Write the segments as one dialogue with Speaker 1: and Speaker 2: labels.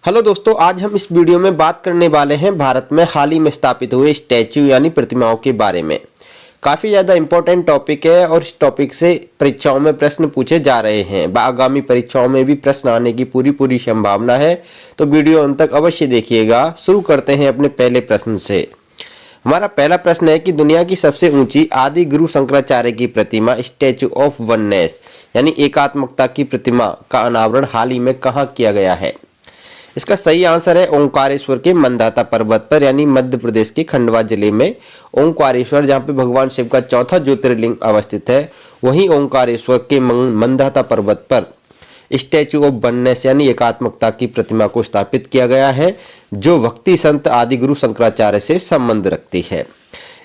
Speaker 1: Hello दोस्तों, आज हम इस वीडियो में बात करने वाले हैं भारत में हाल ही में स्थापित हुए स्टैच्यू यानी प्रतिमाओं के बारे में। काफ़ी ज़्यादा इम्पोर्टेंट टॉपिक है और इस टॉपिक से परीक्षाओं में प्रश्न पूछे जा रहे हैं। आगामी परीक्षाओं में भी प्रश्न आने की पूरी संभावना है, तो वीडियो अंत तक अवश्य देखिएगा। शुरू करते हैं अपने पहले प्रश्न से। हमारा पहला प्रश्न है कि दुनिया की सबसे ऊंची आदि गुरु शंकराचार्य की प्रतिमा स्टैच्यू ऑफ वननेस यानी एकात्मकता की प्रतिमा का अनावरण हाल ही में कहाँ किया गया है? इसका सही आंसर है ओंकारेश्वर के मंदाता पर्वत पर यानी मध्य प्रदेश के खंडवा जिले में ओंकारेश्वर, जहाँ पे भगवान शिव का चौथा ज्योतिर्लिंग अवस्थित है। वहीं ओंकारेश्वर के मंदाता पर्वत पर स्टैच्यू ऑफ वननेस यानी एकात्मकता की प्रतिमा को स्थापित किया गया है, जो भक्ति संत आदि गुरु शंकराचार्य से संबंध रखती है।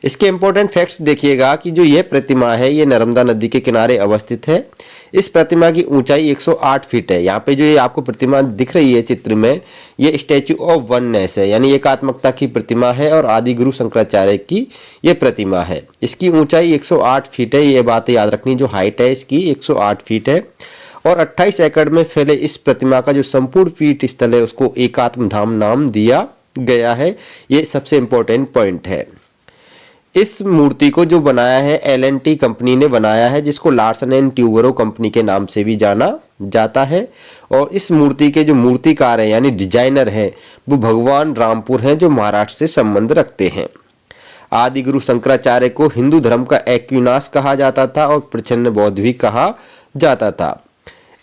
Speaker 1: इसके इंपॉर्टेंट फैक्ट्स देखिएगा कि जो यह प्रतिमा है ये नर्मदा नदी के किनारे अवस्थित है। इस प्रतिमा की ऊंचाई 108 फीट है। यहाँ पे जो ये आपको प्रतिमा दिख रही है चित्र में, ये स्टैच्यू ऑफ वननेस है यानी एकात्मकता की प्रतिमा है और आदि गुरु शंकराचार्य की ये प्रतिमा है। इसकी ऊंचाई 108 फीट है। ये बात याद रखनी, जो हाइट है इसकी 108 फीट है और 28 एकड़ में फैले इस प्रतिमा का जो संपूर्ण पीठ स्थल है उसको एकात्म धाम नाम दिया गया है। ये सबसे इंपॉर्टेंट पॉइंट है। इस मूर्ति को जो बनाया है L&T कंपनी ने बनाया है, जिसको लार्सन एंड ट्यूबरो कंपनी के नाम से भी जाना जाता है। और इस मूर्ति के जो मूर्तिकार हैं यानी डिजाइनर हैं वो भगवान रामपुर हैं, जो महाराष्ट्र से संबंध रखते हैं। आदि गुरु शंकराचार्य को हिंदू धर्म का एक्विनाश कहा जाता था और प्रच्छन्न बौद्ध भी कहा जाता था।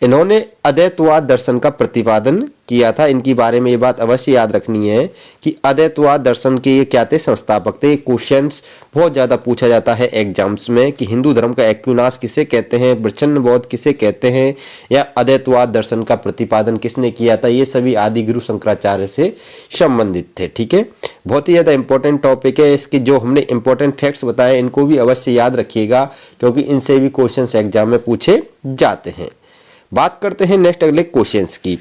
Speaker 1: इन्होंने अद्वैतवाद दर्शन का प्रतिपादन किया था। इनके बारे में ये बात अवश्य याद रखनी है कि अद्वैतवाद दर्शन के ये क्या थे? संस्थापक थे। क्वेश्चंस बहुत ज़्यादा पूछा जाता है एग्जाम्स में कि हिंदू धर्म का एक्विनाश किसे कहते हैं, प्रच्छन्न बौद्ध किसे कहते हैं, या अद्वैतवाद दर्शन का प्रतिपादन किसने किया था। ये सभी आदि गुरु शंकराचार्य से संबंधित थे। ठीक है, बहुत ही ज़्यादा इंपॉर्टेंट टॉपिक है। इसके जो हमने इंपॉर्टेंट फैक्ट्स बताए इनको भी अवश्य याद रखिएगा, क्योंकि इनसे भी क्वेश्चन एग्जाम में पूछे जाते हैं। बात करते हैं नेक्स्ट अगले क्वेश्चंस की।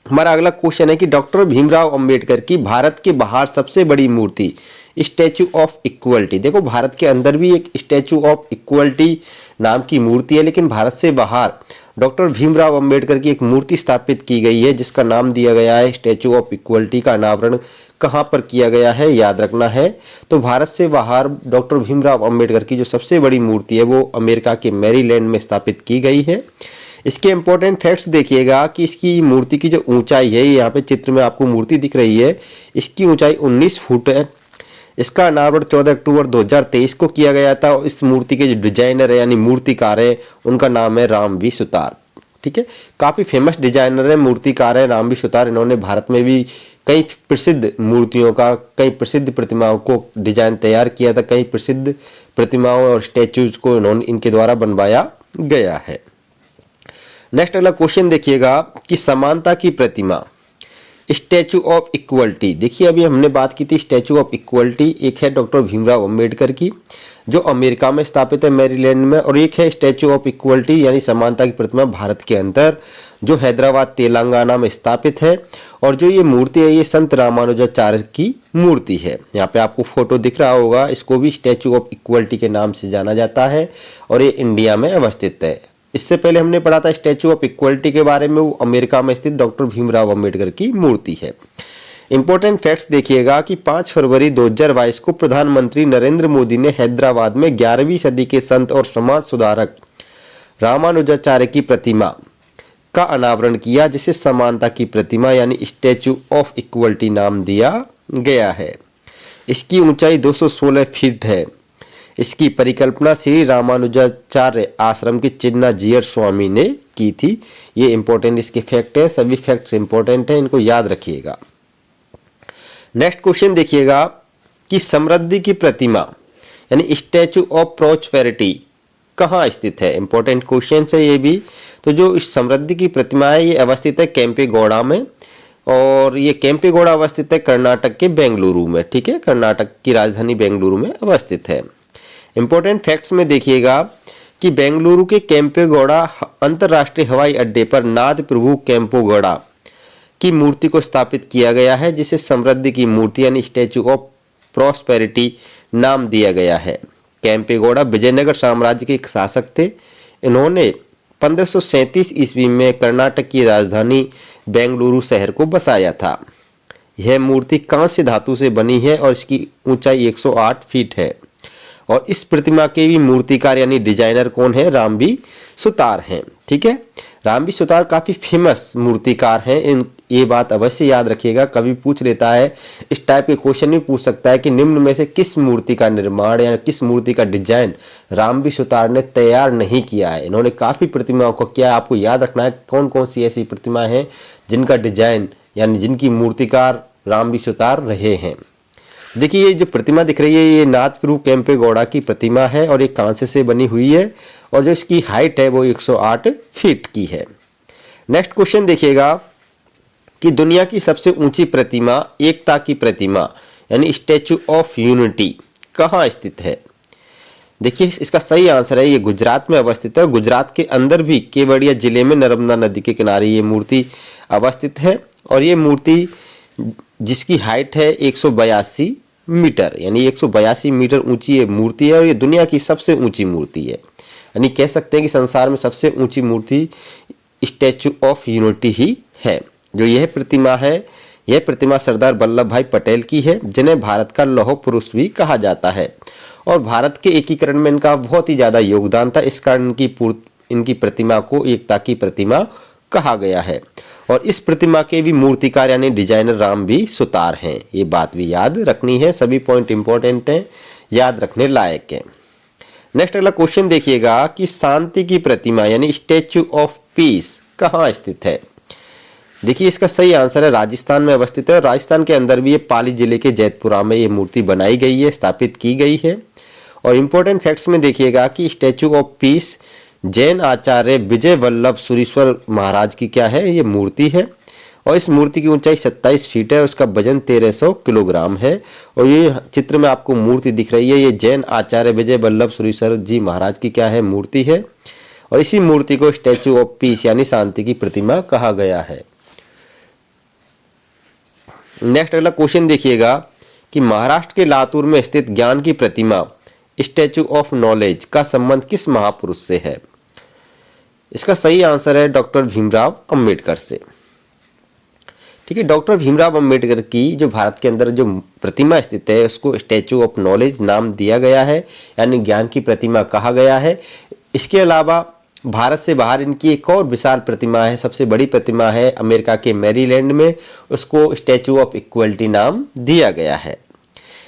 Speaker 1: हमारा अगला क्वेश्चन है कि डॉक्टर भीमराव अंबेडकर की भारत के बाहर सबसे बड़ी मूर्ति स्टैच्यू ऑफ इक्वलिटी। देखो, भारत के अंदर भी एक स्टैच्यू ऑफ इक्वलिटी नाम की मूर्ति है, लेकिन भारत से बाहर डॉक्टर भीमराव अंबेडकर की एक मूर्ति स्थापित की गई है जिसका नाम दिया गया है स्टैच्यू ऑफ इक्वलिटी। का अनावरण कहाँ पर किया गया है याद रखना है। तो भारत से बाहर डॉक्टर भीमराव अंबेडकर की जो सबसे बड़ी मूर्ति है वो अमेरिका के मैरीलैंड में स्थापित की गई है। इसके इंपॉर्टेंट फैक्ट्स देखिएगा कि इसकी मूर्ति की जो ऊंचाई है, यहाँ पे चित्र में आपको मूर्ति दिख रही है, इसकी ऊंचाई 19 फुट है। इसका अनावरण 14 अक्टूबर 2023 को किया गया था और इस मूर्ति के जो डिजाइनर है यानी मूर्तिकार है उनका नाम है रामवी सुतार। ठीक है, काफ़ी फेमस डिजाइनर है, मूर्तिकार है रामवी सुतार। इन्होंने भारत में भी कई प्रसिद्ध मूर्तियों का, कई प्रसिद्ध प्रतिमाओं को डिजाइन तैयार किया था। कई प्रसिद्ध प्रतिमाओं और स्टैच्यूज को इनके द्वारा बनवाया गया है। नेक्स्ट अगला क्वेश्चन देखिएगा कि समानता की प्रतिमा स्टैच्यू ऑफ इक्वलिटी। देखिए, अभी हमने बात की थी स्टैच्यू ऑफ इक्वलिटी, एक है डॉक्टर भीमराव अंबेडकर की जो अमेरिका में स्थापित है मैरीलैंड में, और एक है स्टैच्यू ऑफ इक्वलिटी यानी समानता की प्रतिमा भारत के अंदर जो हैदराबाद तेलंगाना में स्थापित है। और जो ये मूर्ति है ये संत रामानुजाचार्य की मूर्ति है। यहाँ पे आपको फोटो दिख रहा होगा, इसको भी स्टैच्यू ऑफ इक्वलिटी के नाम से जाना जाता है और ये इंडिया में अवस्थित है। इससे पहले हमने पढ़ा था स्टैच्यू ऑफ इक्वलिटी के बारे में, वो अमेरिका में स्थित डॉक्टर भीमराव अंबेडकर की मूर्ति है। इंपॉर्टेंट फैक्ट्स देखिएगा कि 5 फरवरी 2022 को प्रधानमंत्री नरेंद्र मोदी ने हैदराबाद में 11वीं सदी के संत और समाज सुधारक रामानुजाचार्य की प्रतिमा का अनावरण किया, जिसे समानता की प्रतिमा यानी स्टैच्यू ऑफ इक्वलिटी नाम दिया गया है। इसकी ऊंचाई 216 फीट है। इसकी परिकल्पना श्री रामानुजाचार्य आश्रम के चिन्ना जीयर स्वामी ने की थी। ये इंपॉर्टेंट इसके फैक्ट है, सभी फैक्ट्स इंपॉर्टेंट है, इनको याद रखिएगा। नेक्स्ट क्वेश्चन देखिएगा कि समृद्धि की प्रतिमा यानी स्टैच्यू ऑफ प्रॉस्पेरिटी कहाँ स्थित है। इंपॉर्टेंट क्वेश्चन है ये भी। तो जो इस समृद्धि की प्रतिमा है ये अवस्थित है केम्पेगौड़ा में, और ये केम्पेगौड़ा अवस्थित है कर्नाटक के बेंगलुरु में। ठीक है, कर्नाटक की राजधानी बेंगलुरु में अवस्थित है। इंपॉर्टेंट फैक्ट्स में देखिएगा कि बेंगलुरु के केम्पेगौड़ा अंतर्राष्ट्रीय हवाई अड्डे पर नाद प्रभु केम्पेगौड़ा की मूर्ति को स्थापित किया गया है, जिसे समृद्धि की मूर्ति यानी स्टैच्यू ऑफ प्रॉस्पेरिटी नाम दिया गया है। केम्पेगौड़ा विजयनगर साम्राज्य के एक शासक थे। इन्होंने 1537 ईस्वी में कर्नाटक की राजधानी बेंगलुरु शहर को बसाया था। यह मूर्ति कांस्य धातु से बनी है और इसकी ऊंचाई 108 फीट है। और इस प्रतिमा के भी मूर्तिकार यानी डिजाइनर कौन है? रामबी सुतार हैं। ठीक है, रामबी सुतार काफी फेमस मूर्तिकार हैं। इन ये बात अवश्य याद रखिएगा, कभी पूछ लेता है, इस टाइप के क्वेश्चन भी पूछ सकता है कि निम्न में से किस मूर्ति का निर्माण या किस मूर्ति का डिजाइन रामबी सुतार ने तैयार नहीं किया है। इन्होंने काफी प्रतिमाओं को किया। आपको याद रखना है कौन कौन सी ऐसी प्रतिमाएं हैं जिनका डिजाइन यानी जिनकी मूर्तिकार रामबी सुतार रहे हैं। देखिए, ये जो प्रतिमा दिख रही है ये नाथप्रभु केम्पेगौड़ा की प्रतिमा है और ये कांसे से बनी हुई है और जो इसकी हाइट है वो 108 फीट की है। नेक्स्ट क्वेश्चन देखिएगा कि दुनिया की सबसे ऊंची प्रतिमा, एकता की प्रतिमा यानी स्टैचू ऑफ यूनिटी कहाँ स्थित है? देखिए, इसका सही आंसर है ये गुजरात में अवस्थित है। और गुजरात के अंदर भी केवड़िया जिले में नर्मदा नदी के किनारे ये मूर्ति अवस्थित है। और ये मूर्ति जिसकी हाइट है 182 मीटर यानी 182 मीटर ऊंची ये मूर्ति है और ये दुनिया की सबसे ऊंची मूर्ति है। यानी कह सकते हैं कि संसार में सबसे ऊंची मूर्ति स्टैचू ऑफ यूनिटी ही है। जो यह प्रतिमा है, यह प्रतिमा सरदार वल्लभ भाई पटेल की है, जिन्हें भारत का लौह पुरुष भी कहा जाता है। और भारत के एकीकरण में इनका बहुत ही ज्यादा योगदान था, इस कारण इनकी प्रतिमा को एकता की प्रतिमा कहा गया है। और इस प्रतिमा के भी मूर्तिकार यानी डिजाइनर रामबी सुतार हैं। ये बात भी याद रखनी है, सभी पॉइंट इंपॉर्टेंट हैं, याद रखने लायक है। नेक्स्ट अगला क्वेश्चन देखिएगा कि शांति की प्रतिमा यानी स्टैचू ऑफ पीस कहाँ स्थित है? देखिए, इसका सही आंसर है राजस्थान में अवस्थित है। राजस्थान के अंदर भी ये पाली जिले के जैतपुरा में ये मूर्ति बनाई गई है, स्थापित की गई है। और इंपॉर्टेंट फैक्ट्स में देखिएगा कि स्टैचू ऑफ पीस जैन आचार्य विजय वल्लभ सुरीश्वर महाराज की क्या है? ये मूर्ति है। और इस मूर्ति की ऊंचाई 27 फीट है और उसका वजन 1300 किलोग्राम है। और ये चित्र में आपको मूर्ति दिख रही है, ये जैन आचार्य विजय वल्लभ सुरीश्वर जी महाराज की क्या है? मूर्ति है। और इसी मूर्ति को स्टैचू ऑफ पीस यानी शांति की प्रतिमा कहा गया है। नेक्स्ट अगला क्वेश्चन देखिएगा कि महाराष्ट्र के लातूर में स्थित ज्ञान की प्रतिमा स्टैचू ऑफ नॉलेज का संबंध किस महापुरुष से है? इसका सही आंसर है डॉक्टर भीमराव अंबेडकर से। ठीक है, डॉक्टर भीमराव अंबेडकर की जो भारत के अंदर जो प्रतिमा स्थित है उसको स्टैचू ऑफ नॉलेज नाम दिया गया है यानी ज्ञान की प्रतिमा कहा गया है। इसके अलावा भारत से बाहर इनकी एक और विशाल प्रतिमा है, सबसे बड़ी प्रतिमा है अमेरिका के मैरीलैंड में, उसको स्टैचू ऑफ इक्वलिटी नाम दिया गया है।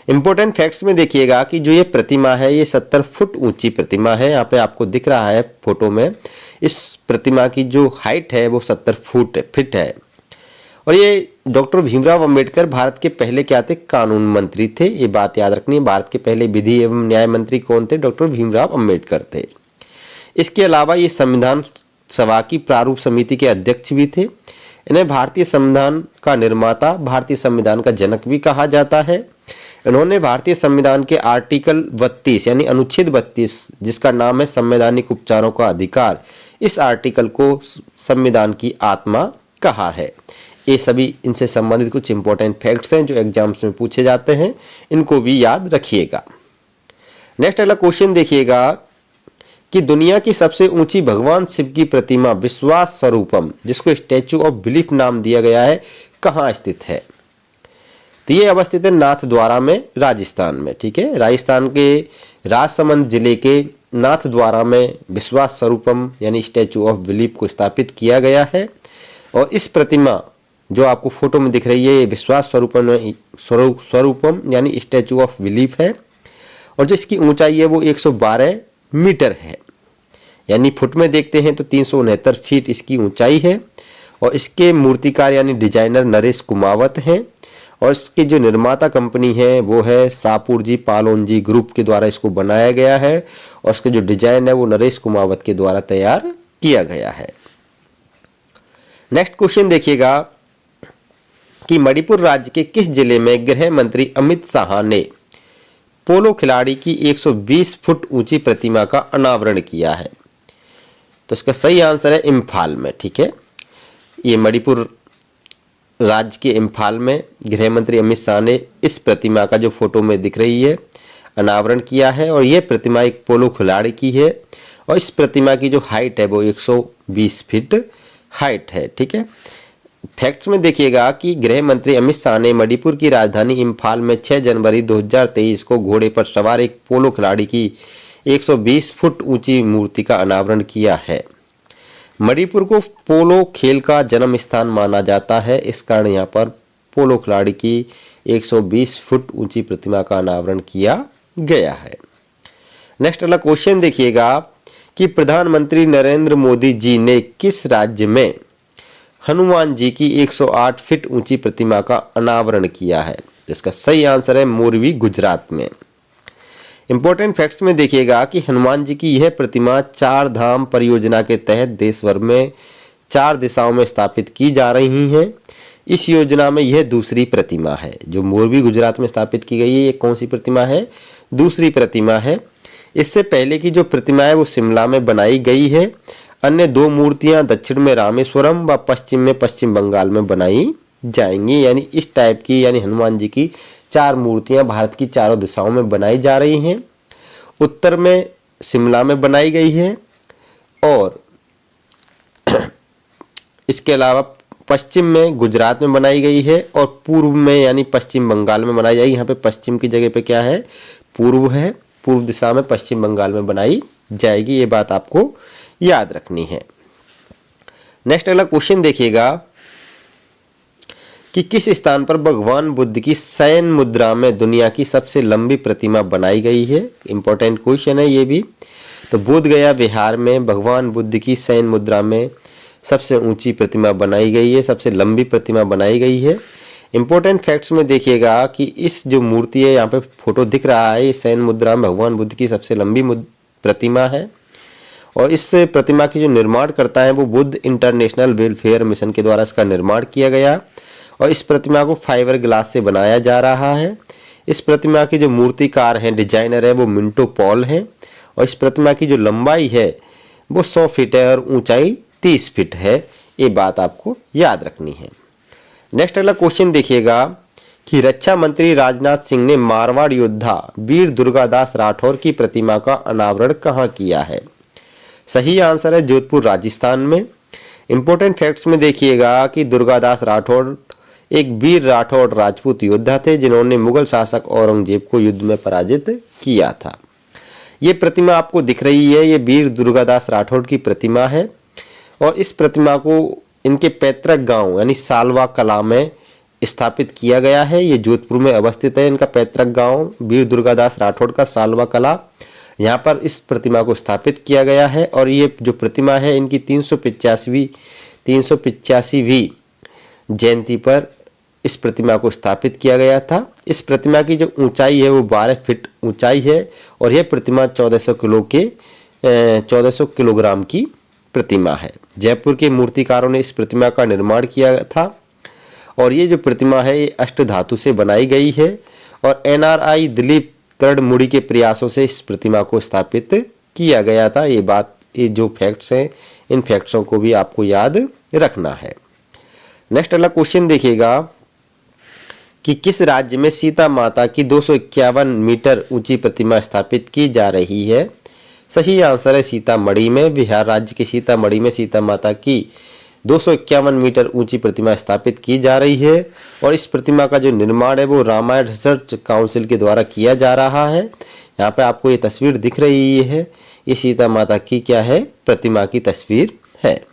Speaker 1: इंपॉर्टेंट फैक्ट्स में देखिएगा कि जो ये प्रतिमा है ये 70 फुट ऊंची प्रतिमा है। यहाँ पे आपको दिख रहा है फोटो में, इस प्रतिमा की जो हाइट है वो 70 फीट है। और ये डॉक्टर भीमराव अंबेडकर भारत के पहले क्या थे? कानून मंत्री थे। ये बात याद रखनी है, भारत के पहले विधि एवं न्याय मंत्री कौन थे? डॉक्टर भीमराव अंबेडकर थे। इसके अलावा ये संविधान सभा की प्रारूप समिति के अध्यक्ष भी थे। इन्हें भारतीय संविधान का निर्माता, भारतीय संविधान का जनक भी कहा जाता है। इन्होंने भारतीय संविधान के आर्टिकल 32 यानी अनुच्छेद 32 जिसका नाम है संवैधानिक उपचारों का अधिकार, इस आर्टिकल को संविधान की आत्मा कहा है। ये सभी इनसे संबंधित कुछ इंपॉर्टेंट फैक्ट्स हैं जो एग्जाम्स में पूछे जाते हैं, इनको भी याद रखिएगा। नेक्स्ट अगला क्वेश्चन देखिएगा कि दुनिया की सबसे ऊंची भगवान शिव की प्रतिमा विश्वास स्वरूपम जिसको स्टैचू ऑफ बिलीफ नाम दिया गया है कहाँ स्थित है? तो ये अवस्थित है नाथद्वारा में, राजस्थान में। ठीक है, राजस्थान के राजसमंद जिले के नाथद्वारा में विश्वास स्वरूपम यानी स्टैचू ऑफ बिलीफ को स्थापित किया गया है। और इस प्रतिमा जो आपको फोटो में दिख रही है ये विश्वास स्वरूपम यानी स्टैचू ऑफ बिलीफ है। और जो इसकी ऊंचाई है वो 112 मीटर है, यानी फुट में देखते हैं तो 369 फीट इसकी ऊंचाई है। और इसके मूर्तिकार यानी डिजाइनर नरेश कुमावत हैं। और इसकी जो निर्माता कंपनी है वो है सापुरजी पालोनजी ग्रुप के द्वारा इसको बनाया गया है। और इसके जो डिजाइन है वो नरेश कुमावत के द्वारा तैयार किया गया है। नेक्स्ट क्वेश्चन देखिएगा कि मणिपुर राज्य के किस जिले में गृह मंत्री अमित शाह ने पोलो खिलाड़ी की 120 फुट ऊंची प्रतिमा का अनावरण किया है? तो इसका सही आंसर है इम्फाल में। ठीक है, ये मणिपुर राज्य के इम्फाल में गृह मंत्री अमित शाह ने इस प्रतिमा का जो फोटो में दिख रही है अनावरण किया है। और यह प्रतिमा एक पोलो खिलाड़ी की है और इस प्रतिमा की जो हाइट है वो 120 फीट हाइट है। ठीक है। फैक्ट्स में देखिएगा कि गृह मंत्री अमित शाह ने मणिपुर की राजधानी इम्फाल में 6 जनवरी 2023 को घोड़े पर सवार एक पोलो खिलाड़ी की 120 फुट ऊंची मूर्ति का अनावरण किया है। मणिपुर को पोलो खेल का जन्म स्थान माना जाता है, इस कारण यहाँ पर पोलो खिलाड़ी की 120 फुट ऊंची प्रतिमा का अनावरण किया गया है। नेक्स्ट वाला क्वेश्चन देखिएगा कि प्रधानमंत्री नरेंद्र मोदी जी ने किस राज्य में हनुमान जी की 108 फीट ऊंची प्रतिमा का अनावरण किया है? इसका सही आंसर है मोरबी, गुजरात में। इंपॉर्टेंट फैक्ट्स में देखिएगा कि हनुमान जी की यह प्रतिमा 4 धाम परियोजना के तहत देश भर में 4 दिशाओं में स्थापित की जा रही हैं। इस योजना में यह दूसरी प्रतिमा है। जो मोरबी गुजरात में स्थापित की गई है, ये कौन सी प्रतिमा है? दूसरी प्रतिमा है। इससे पहले की जो प्रतिमा है वो शिमला में बनाई गई है। अन्य 2 मूर्तियां दक्षिण में रामेश्वरम व पश्चिम में पश्चिम बंगाल में बनाई जाएंगी। यानी इस टाइप की, यानी हनुमान जी की 4 मूर्तियां भारत की चारों दिशाओं में बनाई जा रही हैं। उत्तर में शिमला में बनाई गई है और इसके अलावा पश्चिम में गुजरात में बनाई गई है और पूर्व में यानी पश्चिम बंगाल में बनाई जाएगी। यहाँ पे पश्चिम की जगह पे क्या है? पूर्व है। पूर्व दिशा में पश्चिम बंगाल में बनाई जाएगी। ये बात आपको याद रखनी है। नेक्स्ट अगला क्वेश्चन देखिएगा कि किस स्थान पर भगवान बुद्ध की शयन मुद्रा में दुनिया की सबसे लंबी प्रतिमा बनाई गई है? इंपॉर्टेंट क्वेश्चन है ये भी। तो बोध गया बिहार में भगवान बुद्ध की शयन मुद्रा में सबसे ऊंची प्रतिमा बनाई गई है, सबसे लंबी प्रतिमा बनाई गई है। इंपॉर्टेंट फैक्ट्स में देखिएगा कि इस जो मूर्ति है, यहाँ पे फोटो दिख रहा है, ये शयन मुद्रा में भगवान बुद्ध की सबसे लंबी प्रतिमा है और इस प्रतिमा की जो निर्माण करता है वो बुद्ध इंटरनेशनल वेलफेयर मिशन के द्वारा इसका निर्माण किया गया और इस प्रतिमा को फाइबर ग्लास से बनाया जा रहा है। इस प्रतिमा की जो मूर्तिकार हैं, डिजाइनर है, वो मिंटो पॉल हैं और इस प्रतिमा की जो लंबाई है वो 100 फीट है और ऊंचाई 30 फीट है। ये बात आपको याद रखनी है। नेक्स्ट अगला क्वेश्चन देखिएगा कि रक्षा मंत्री राजनाथ सिंह ने मारवाड़ योद्धा वीर दुर्गादास राठौर की प्रतिमा का अनावरण कहाँ किया है? सही आंसर है जोधपुर, राजस्थान में। इंपॉर्टेंट फैक्ट्स में देखिएगा कि दुर्गादास राठौर एक वीर राठौर राजपूत योद्धा थे जिन्होंने मुगल शासक औरंगजेब को युद्ध में पराजित किया था। ये प्रतिमा आपको दिख रही है, ये वीर दुर्गादास राठौर की प्रतिमा है और इस प्रतिमा को इनके पैतृक गांव यानी सालवा कला में स्थापित किया गया है। ये जोधपुर में अवस्थित है। इनका पैतृक गांव वीर दुर्गादास राठौर का सालवा कला, यहाँ पर इस प्रतिमा को स्थापित किया गया है और ये जो प्रतिमा है इनकी 385वीं जयंती पर इस प्रतिमा को स्थापित किया गया था। इस प्रतिमा की जो ऊंचाई है वो 12 फीट ऊंचाई है और यह प्रतिमा 1400 किलोग्राम की प्रतिमा है। जयपुर के मूर्तिकारों ने इस प्रतिमा का निर्माण किया था और ये जो प्रतिमा है ये अष्टधातु से बनाई गई है और NRI दिलीप कर्णमुड़ी के प्रयासों से इस प्रतिमा को स्थापित किया गया था। ये जो फैक्ट्स हैं, इन फैक्ट्सों को भी आपको याद रखना है। नेक्स्ट अगला क्वेश्चन देखिएगा कि किस राज्य में सीता माता की 251 मीटर ऊंची प्रतिमा स्थापित की जा रही है? सही आंसर है सीतामढ़ी में। बिहार राज्य के सीतामढ़ी में सीता माता की 251 मीटर ऊंची प्रतिमा स्थापित की जा रही है और इस प्रतिमा का जो निर्माण है वो रामायण रिसर्च काउंसिल के द्वारा किया जा रहा है। यहाँ पे आपको ये तस्वीर दिख रही है, ये सीता माता की क्या है? प्रतिमा की तस्वीर है।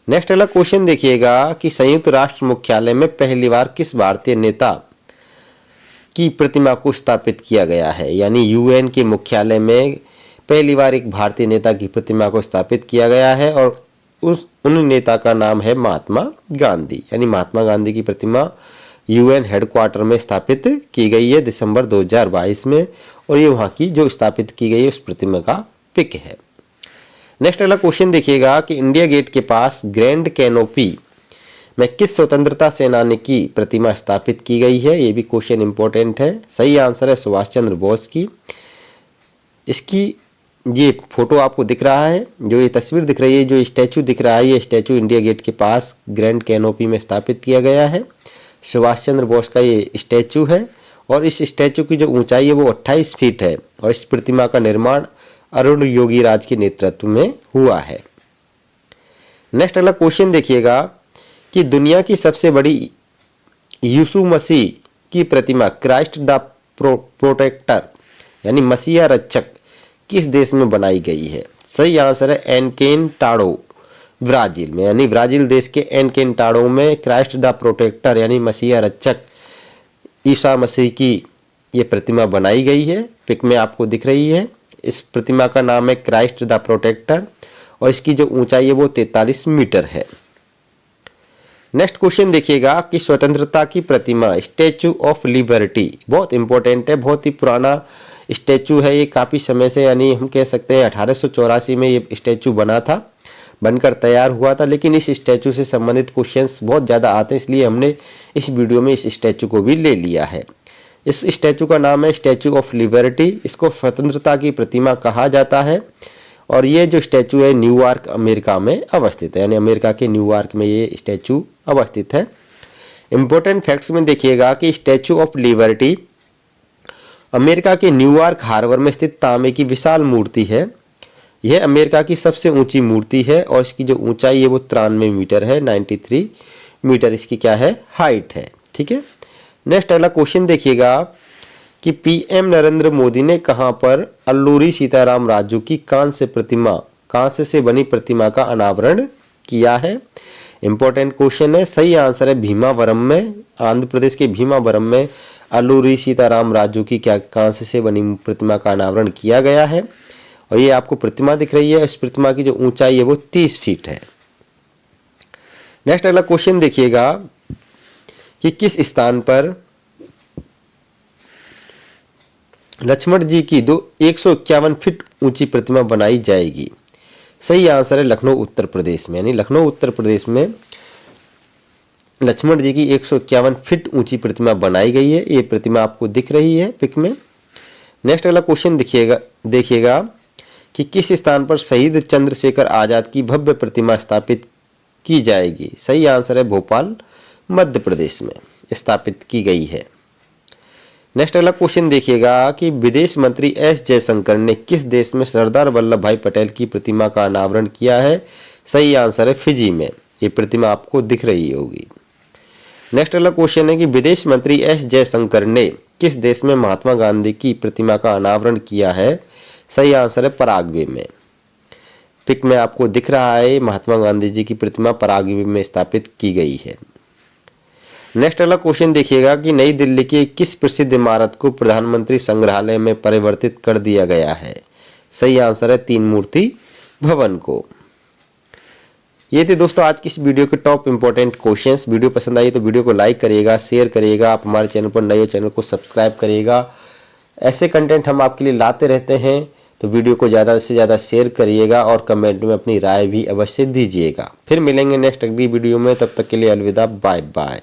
Speaker 1: नेक्स्ट अगला क्वेश्चन देखिएगा कि संयुक्त राष्ट्र मुख्यालय में पहली बार किस भारतीय नेता की प्रतिमा को स्थापित किया गया है? यानी UN के मुख्यालय में पहली बार एक भारतीय नेता की प्रतिमा को स्थापित किया गया है और उन नेता का नाम है महात्मा गांधी। यानी महात्मा गांधी की प्रतिमा UN हेडक्वार्टर में स्थापित की गई है दिसंबर 2022 में और ये वहाँ की जो स्थापित की गई है उस प्रतिमा का पिक है। नेक्स्ट अगला क्वेश्चन देखिएगा कि इंडिया गेट के पास ग्रैंड कैनोपी में किस स्वतंत्रता सेनानी की प्रतिमा स्थापित की गई है? ये भी क्वेश्चन इंपॉर्टेंट है। सही आंसर है सुभाष चंद्र बोस की। इसकी ये फोटो आपको दिख रहा है, जो ये तस्वीर दिख रही है, जो स्टैचू दिख रहा है, ये स्टैचू इंडिया गेट के पास ग्रैंड कैनोपी में स्थापित किया गया है। सुभाष चंद्र बोस का ये स्टैचू है और इस स्टैचू की जो ऊंचाई है वो 28 फीट है और इस प्रतिमा का निर्माण अरुण योगीराज के नेतृत्व में हुआ है। नेक्स्ट अगला क्वेश्चन देखिएगा कि दुनिया की सबसे बड़ी यीशु मसीह की प्रतिमा क्राइस्ट द प्रोटेक्टर यानी मसीहा रक्षक किस देश में बनाई गई है? सही आंसर है एनकेंटाडो, ब्राजील में, यानी ब्राजील देश के एनकेंटाडो में क्राइस्ट द प्रोटेक्टर यानी मसीहा रक्षक ईसा मसीह की ये प्रतिमा बनाई गई है। पिक में आपको दिख रही है। इस प्रतिमा का नाम है क्राइस्ट द प्रोटेक्टर और इसकी जो ऊंचाई है वो 43 मीटर है। नेक्स्ट क्वेश्चन देखिएगा कि स्वतंत्रता की प्रतिमा स्टैचू ऑफ लिबर्टी बहुत इंपॉर्टेंट है, बहुत ही पुराना स्टैचू है ये, काफ़ी समय से, यानी हम कह सकते हैं 1884 में ये स्टैचू बना था, बनकर तैयार हुआ था। लेकिन इस स्टैचू से संबंधित क्वेश्चंस बहुत ज़्यादा आते हैं, इसलिए हमने इस वीडियो में इस स्टैचू को भी ले लिया है। इस स्टैचू का नाम है स्टैचू ऑफ लिबर्टी। इसको स्वतंत्रता की प्रतिमा कहा जाता है और ये जो स्टैचू है न्यूयॉर्क अमेरिका में अवस्थित है, यानी अमेरिका के न्यूयॉर्क में ये स्टैचू अवस्थित है। इंपॉर्टेंट फैक्ट्स में देखिएगा कि स्टैचू ऑफ लिबर्टी अमेरिका के न्यूयॉर्क हार्बर में स्थित तांबे की विशाल मूर्ति है। यह अमेरिका की सबसे ऊंची मूर्ति है और इसकी जो ऊंचाई है वो 93 मीटर है, 93 मीटर इसकी क्या है, हाइट है। ठीक है। नेक्स्ट अगला क्वेश्चन देखिएगा कि पीएम नरेंद्र मोदी ने कहां पर अल्लूरी सीताराम राजू की कांस्य से बनी प्रतिमा का अनावरण किया है? इंपॉर्टेंट क्वेश्चन है। सही आंसर है भीमावरम में, आंध्र प्रदेश के भीमावरम में अल्लूरी सीताराम राजू की क्या कांस्य से बनी प्रतिमा का अनावरण किया गया है और ये आपको प्रतिमा दिख रही है। इस प्रतिमा की जो ऊंचाई है वो 30 फीट है। नेक्स्ट अगला क्वेश्चन देखिएगा कि किस स्थान पर लक्ष्मण जी की 151 फीट ऊंची प्रतिमा बनाई जाएगी? सही आंसर है लखनऊ उत्तर प्रदेश में, यानी लखनऊ उत्तर प्रदेश में लक्ष्मण जी की 151 फीट ऊंची प्रतिमा बनाई गई है। ये प्रतिमा आपको दिख रही है पिक में। नेक्स्ट अगला क्वेश्चन देखिएगा कि किस स्थान पर शहीद चंद्रशेखर आजाद की भव्य प्रतिमा स्थापित की जाएगी? सही आंसर है भोपाल मध्य प्रदेश में स्थापित की गई है। नेक्स्ट अगला क्वेश्चन देखिएगा कि विदेश मंत्री एस जयशंकर ने किस देश में सरदार वल्लभ भाई पटेल की प्रतिमा का अनावरण किया है? सही आंसर है फिजी में। ये प्रतिमा आपको दिख रही होगी। नेक्स्ट अगला क्वेश्चन है कि विदेश मंत्री एस जयशंकर ने किस देश में महात्मा गांधी की प्रतिमा का अनावरण किया है? सही आंसर है पराग्वे में। पिक में आपको दिख रहा है महात्मा गांधी जी की प्रतिमा पराग्वे में स्थापित की गई है। नेक्स्ट अगला क्वेश्चन देखिएगा कि नई दिल्ली की किस प्रसिद्ध इमारत को प्रधानमंत्री संग्रहालय में परिवर्तित कर दिया गया है? सही आंसर है 3 मूर्ति भवन को। ये थे दोस्तों आज की इस वीडियो के टॉप इंपोर्टेंट क्वेश्चंस। वीडियो पसंद आई तो वीडियो को लाइक करिएगा, शेयर करिएगा। आप हमारे चैनल पर नए हो चैनल को सब्सक्राइब करिएगा। ऐसे कंटेंट हम आपके लिए लाते रहते हैं, तो वीडियो को ज़्यादा से ज़्यादा शेयर करिएगा और कमेंट में अपनी राय भी अवश्य दीजिएगा। फिर मिलेंगे नेक्स्ट अगली वीडियो में, तब तक के लिए अलविदा, बाय बाय।